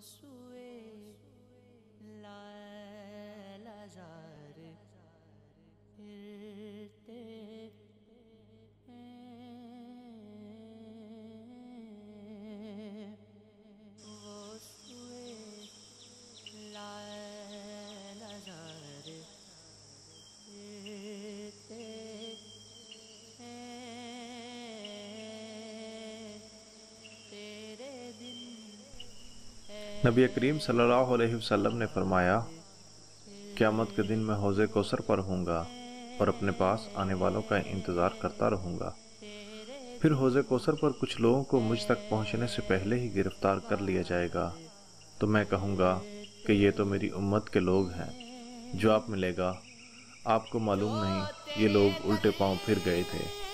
سوئے لالازار پھرتے ہیں، وہ سوئے لالازار پھرتے ہیں، تیرے دن نبی کریم صلی اللہ علیہ وسلم نے فرمایا، قیامت کے دن میں حوض کوثر پر ہوں گا اور اپنے پاس آنے والوں کا انتظار کرتا رہوں گا۔ پھر حوض کوثر پر کچھ لوگوں کو مجھ تک پہنچنے سے پہلے ہی گرفتار کر لیا جائے گا، تو میں کہوں گا کہ یہ تو میری امت کے لوگ ہیں۔ جواب ملے گا، آپ کو معلوم نہیں، یہ لوگ الٹے پاؤں پھر گئے تھے۔